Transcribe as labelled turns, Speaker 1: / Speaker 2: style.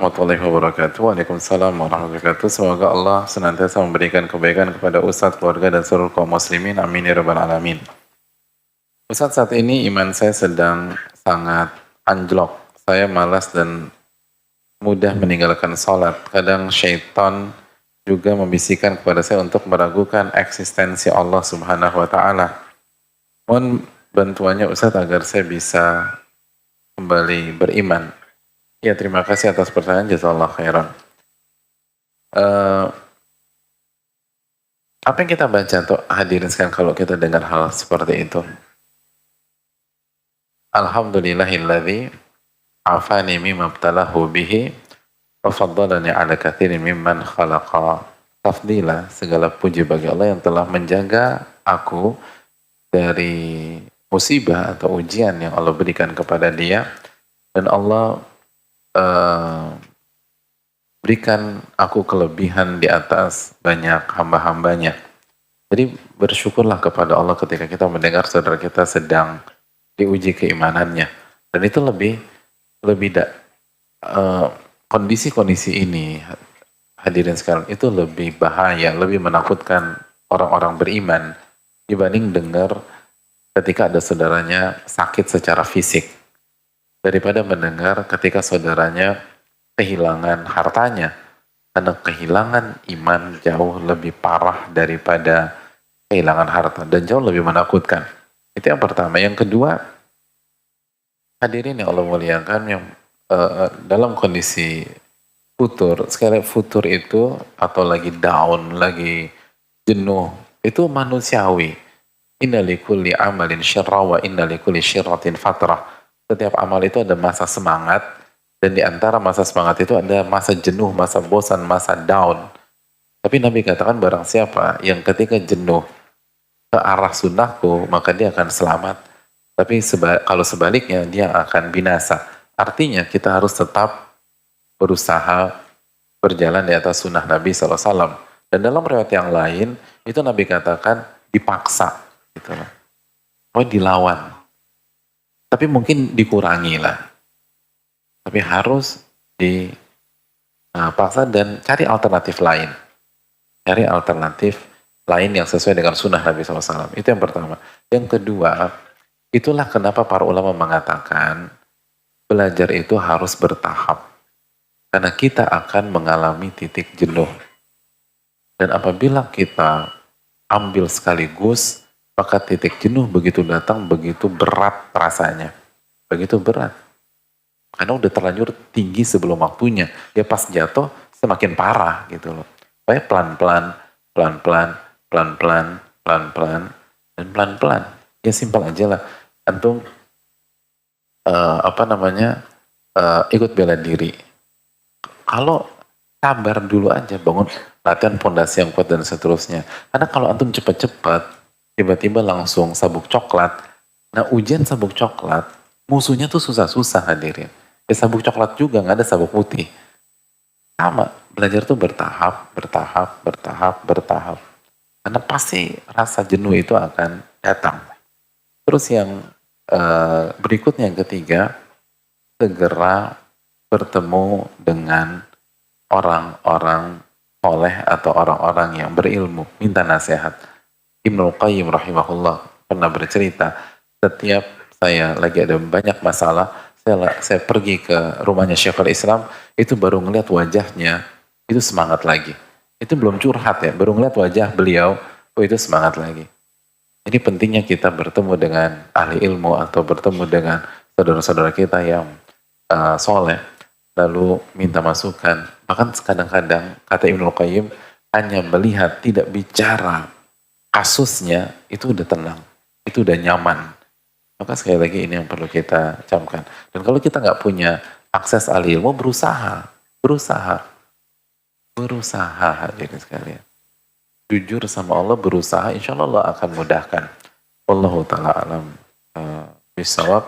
Speaker 1: warahmatullahi wabarakatuh. Waalaikumsalam warahmatullahi wabarakatuh. Semoga Allah senantiasa memberikan kebaikan kepada Ustadz, keluarga, dan seluruh kaum muslimin. Amin ya rabbal alamin. Ustadz, saat ini iman saya sedang sangat anjlok. Saya malas dan mudah meninggalkan sholat. Kadang syaitan juga membisikkan kepada saya untuk meragukan eksistensi Allah Subhanahu wa Ta'ala. Mohon bantuannya Ustadz agar saya bisa kembali beriman. Ya, terima kasih atas pertanyaan. Jazakallah khairan. Apa yang kita baca tuh hadirin sekalian kalau kita dengar hal seperti itu? Alhamdulillahilladzi afani mimma ibtalahu bihi wa faddalani ala katsirin mimman khalaqa tafdila. Segala puji bagi Allah yang telah menjaga aku dari musibah atau ujian yang Allah berikan kepada dia, dan Allah berikan aku kelebihan di atas banyak hamba-hambanya. Jadi bersyukurlah kepada Allah ketika kita mendengar saudara kita sedang diuji keimanannya. Dan itu kondisi-kondisi ini hadirin sekalian itu lebih bahaya, lebih menakutkan orang-orang beriman dibanding dengar ketika ada saudaranya sakit secara fisik, daripada mendengar ketika saudaranya kehilangan hartanya. Karena kehilangan iman jauh lebih parah daripada kehilangan harta dan jauh lebih menakutkan. Itu yang pertama. Yang kedua, hadirin yang Allah muliakan, yang dalam kondisi futur, sekali futur itu atau lagi down, lagi jenuh, itu manusiawi. Inna likulli amalin syirra wa inna likulli syirratin fatrah. Setiap amal itu ada masa semangat, dan di antara masa semangat itu ada masa jenuh, masa bosan, masa down. Tapi Nabi katakan barang siapa yang ketika jenuh ke arah sunnahku, maka dia akan selamat. Tapi kalau sebaliknya dia akan binasa. Artinya kita harus tetap berusaha berjalan di atas sunnah Nabi SAW. Dan dalam riwayat yang lain, itu Nabi katakan dipaksa. Gitu. Oh, dilawan. Tapi mungkin dikurangi lah. Tapi harus dipaksa dan cari alternatif lain. Cari alternatif lain yang sesuai dengan sunnah Nabi SAW. Itu yang pertama. Yang kedua, itulah kenapa para ulama mengatakan belajar itu harus bertahap. Karena kita akan mengalami titik jenuh. Dan apabila kita ambil sekaligus, maka titik jenuh begitu datang, begitu berat rasanya. Begitu berat. Karena udah terlanjur tinggi sebelum waktunya. Ya pas jatuh semakin parah gitu loh. Supaya pelan-pelan, pelan-pelan, pelan-pelan, pelan-pelan, dan pelan-pelan. Ya simpel aja lah. Antum ikut bela diri. Kalau sabar dulu aja, bangun latihan pondasi yang kuat dan seterusnya. Karena kalau antum cepat-cepat, tiba-tiba langsung sabuk coklat. Nah, ujian sabuk coklat, musuhnya tuh susah-susah hadirin. Ya sabuk coklat juga, nggak ada sabuk putih. Sama, belajar tuh bertahap, bertahap, bertahap, bertahap. Karena pasti rasa jenuh itu akan datang. Terus yang berikutnya, yang ketiga, segera bertemu dengan orang-orang soleh atau orang-orang yang berilmu, minta nasihat. Ibnul Qayyim rahimahullah pernah bercerita, setiap saya lagi ada banyak masalah, saya pergi ke rumahnya Syekhul Islam, itu baru ngeliat wajahnya, itu semangat lagi. Itu belum curhat ya, baru ngeliat wajah beliau, itu semangat lagi. Ini pentingnya kita bertemu dengan ahli ilmu atau bertemu dengan saudara-saudara kita yang soleh, lalu minta masukan. Bahkan kadang-kadang, kata Ibnul Qayyim, hanya melihat, tidak bicara kasusnya, itu udah tenang, itu udah nyaman. Maka sekali lagi ini yang perlu kita camkan. Dan kalau kita nggak punya akses ahli ilmu, berusaha hadirin sekalian. Jujur sama Allah, berusaha, insya Allah akan mudahkan. Wallahu ta'ala alam bisawab.